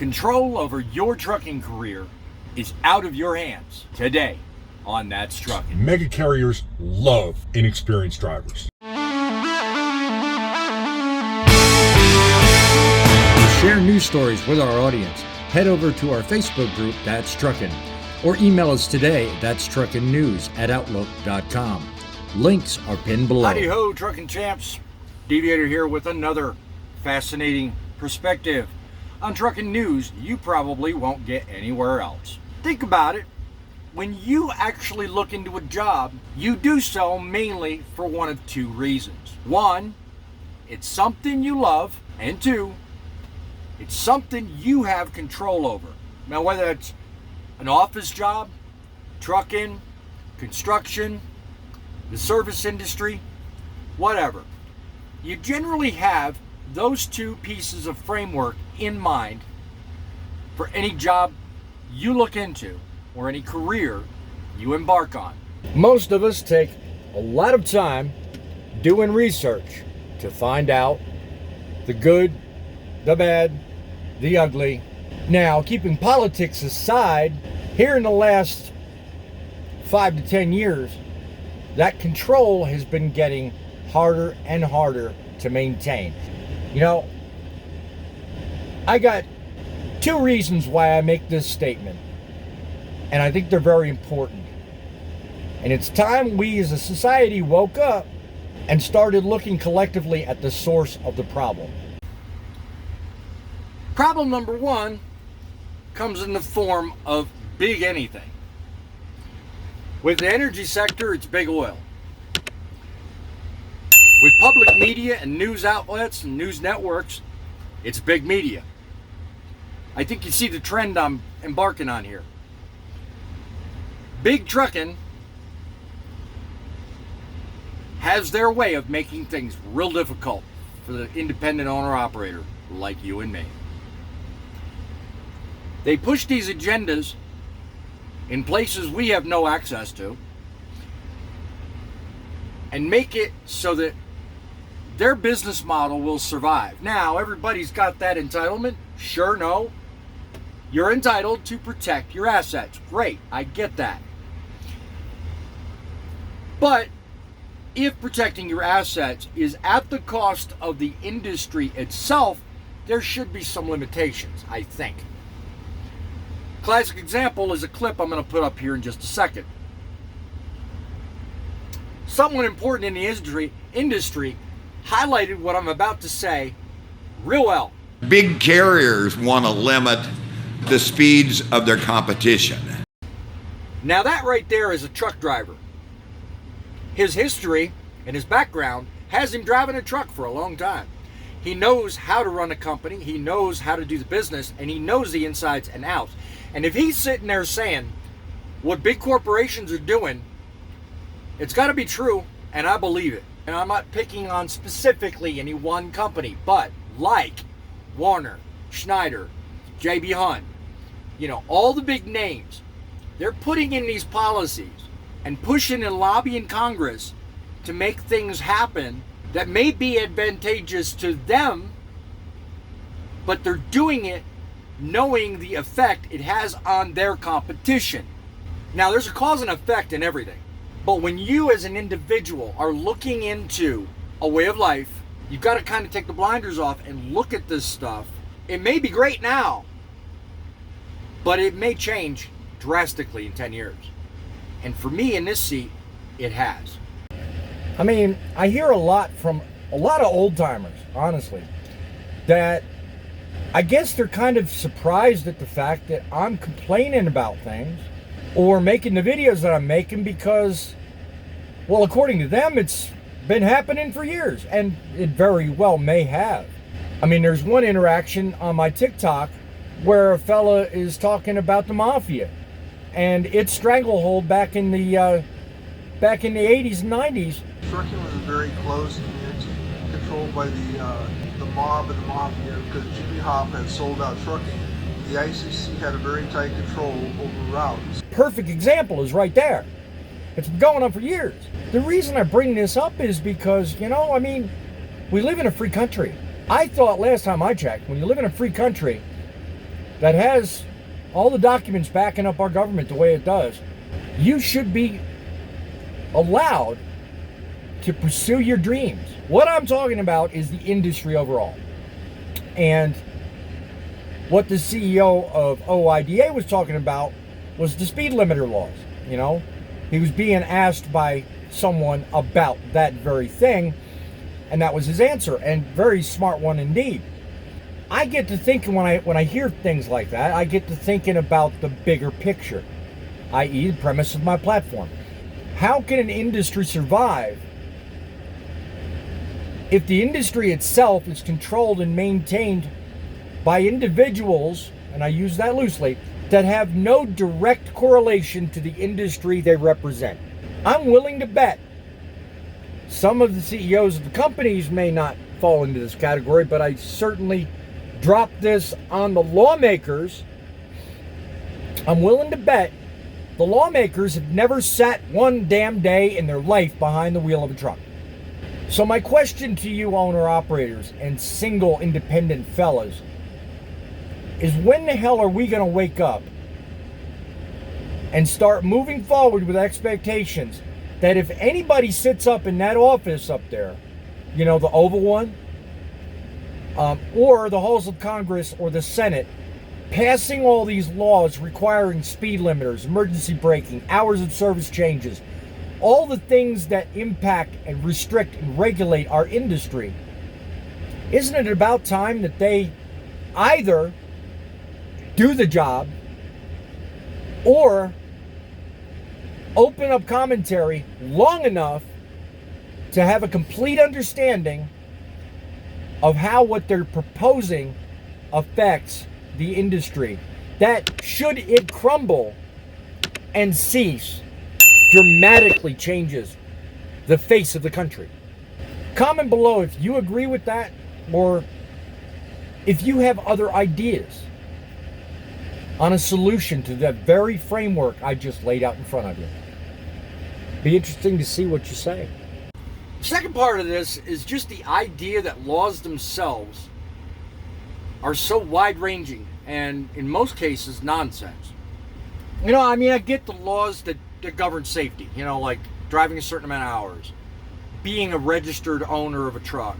Control over your trucking career is out of your hands today on That's Truckin'. Mega carriers love inexperienced drivers. To share news stories with our audience, head over to our Facebook group, That's Truckin', or email us today, thatstruckinnews@outlook.com. Links are pinned below. Howdy ho, trucking champs. Deviator here with another fascinating perspective on trucking news you probably won't get anywhere else. Think about it. When you actually look into a job, you do so mainly for one of two reasons. One, it's something you love, and two, it's something you have control over. Now, whether it's an office job, trucking, construction, the service industry, whatever, you generally have those two pieces of framework in mind for any job you look into or any career you embark on. Most of us take a lot of time doing research to find out the good, the bad, the ugly. Now, keeping politics aside, here in the last 5 to 10 years, that control has been getting harder and harder to maintain. You know, I got two reasons why I make this statement, and I think they're very important. And it's time we as a society woke up and started looking collectively at the source of the problem. Problem number one comes in the form of big anything. With the energy sector, it's big oil. With public media and news outlets and news networks, it's big media. I think you see the trend I'm embarking on here. Big trucking has their way of making things real difficult for the independent owner operator like you and me. They push these agendas in places we have no access to and make it so that their business model will survive. Now, everybody's got that entitlement. Sure, no. You're entitled to protect your assets. Great, I get that. But if protecting your assets is at the cost of the industry itself, there should be some limitations, I think. Classic example is a clip I'm going to put up here in just a second. Someone important in the industry highlighted what I'm about to say real well. Big carriers want to limit the speeds of their competition. Now that right there is a truck driver. His history and his background has him driving a truck for a long time. He knows how to run a company, he knows how to do the business, and he knows the insides and outs. And if he's sitting there saying what big corporations are doing, it's got to be true, and I believe it. And I'm not picking on specifically any one company, but like Warner, Schneider, J.B. Hunt, all the big names, they're putting in these policies and pushing and lobbying Congress to make things happen that may be advantageous to them, but they're doing it knowing the effect it has on their competition. Now, there's a cause and effect in everything. But when you as an individual are looking into a way of life, you've got to kind of take the blinders off and look at this stuff. It may be great now, but it may change drastically in 10 years. And for me in this seat, it has. I mean, I hear a lot from a lot of old timers, honestly, that I guess they're kind of surprised at the fact that I'm complaining about things or making the videos that I'm making because, well, according to them, it's been happening for years, and it very well may have. I mean, there's one interaction on my Tik Tok where a fella is talking about the mafia and its stranglehold back in the 80s and 90s. Trucking was very close and controlled by the mob and the mafia because Jimmy Hop had sold out trucking. The ICC had a very tight control over routes. Perfect example is right there. It's been going on for years. The reason I bring this up is because, we live in a free country. I thought last time I checked, when you live in a free country, that has all the documents backing up our government the way it does, you should be allowed to pursue your dreams. What I'm talking about is the industry overall. And what the CEO of OIDA was talking about was the speed limiter laws. You know, he was being asked by someone about that very thing, and that was his answer, and very smart one indeed. I get to thinking when I hear things like that, I get to thinking about the bigger picture, i.e. the premise of my platform. How can an industry survive if the industry itself is controlled and maintained by individuals, and I use that loosely, that have no direct correlation to the industry they represent? I'm willing to bet some of the CEOs of the companies may not fall into this category, but I certainly drop this on the lawmakers. I'm willing to bet the lawmakers have never sat one damn day in their life behind the wheel of a truck. So my question to you owner-operators and single independent fellas is, when the hell are we going to wake up and start moving forward with expectations that if anybody sits up in that office up there, you know, the Oval one, or the halls of Congress or the Senate, passing all these laws requiring speed limiters, emergency braking, hours of service changes, all the things that impact and restrict and regulate our industry, isn't it about time that they either do the job or open up commentary long enough to have a complete understanding of how what they're proposing affects the industry, that should it crumble and cease, dramatically changes the face of the country? Comment below if you agree with that, or if you have other ideas on a solution to that very framework I just laid out in front of you. Be interesting to see what you say. The second part of this is just the idea that laws themselves are so wide-ranging and, in most cases, nonsense. You know, I mean, I get the laws that govern safety, you know, like driving a certain amount of hours, being a registered owner of a truck,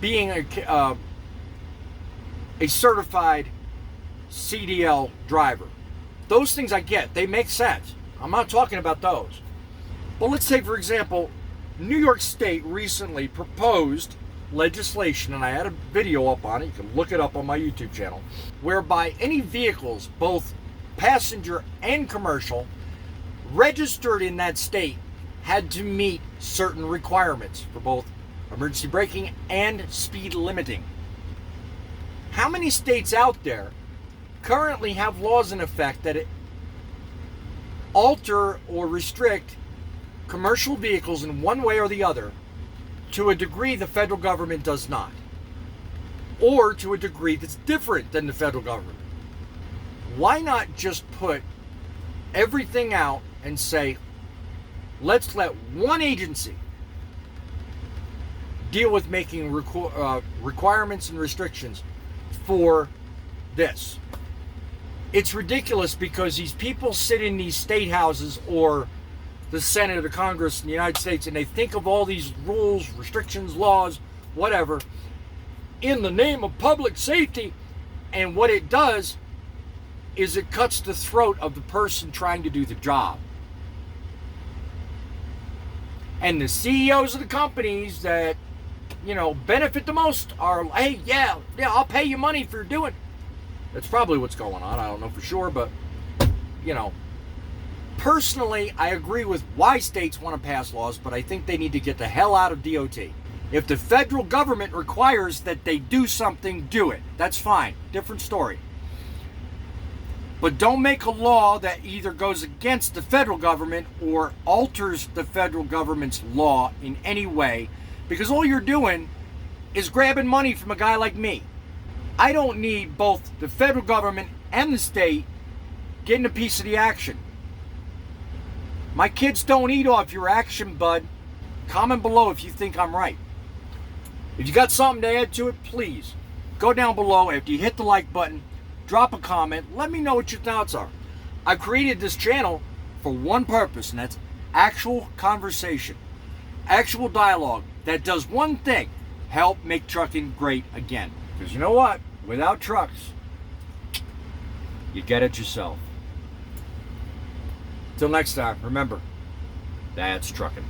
being a certified CDL driver. Those things I get. They make sense. I'm not talking about those. But let's take, for example, New York State recently proposed legislation, and I had a video up on it, you can look it up on my YouTube channel, whereby any vehicles, both passenger and commercial, registered in that state had to meet certain requirements for both emergency braking and speed limiting. How many states out there currently have laws in effect that alter or restrict commercial vehicles in one way or the other to a degree the federal government does not, or to a degree that's different than the federal government? Why not just put everything out and say, let's let one agency deal with making requirements and restrictions for this? It's ridiculous because these people sit in these state houses or the Senate or the Congress in the United States, and they think of all these rules, restrictions, laws, whatever, in the name of public safety, and what it does is it cuts the throat of the person trying to do the job. And the CEOs of the companies that, you know, benefit the most are, hey, yeah, I'll pay you money for doing. That's probably what's going on. I don't know for sure, but, you know, personally, I agree with why states want to pass laws, but I think they need to get the hell out of DOT. If the federal government requires that they do something, do it. That's fine. Different story. But don't make a law that either goes against the federal government or alters the federal government's law in any way, because all you're doing is grabbing money from a guy like me. I don't need both the federal government and the state getting a piece of the action. My kids don't eat off your action, bud. Comment below if you think I'm right. If you got something to add to it, please go down below after you hit the like button. drop a comment, let me know what your thoughts are. I created this channel for one purpose, and that's actual conversation, actual dialogue that does one thing: help make trucking great again. Because you know what? Without trucks, you get it yourself. Till next time, remember, that's trucking.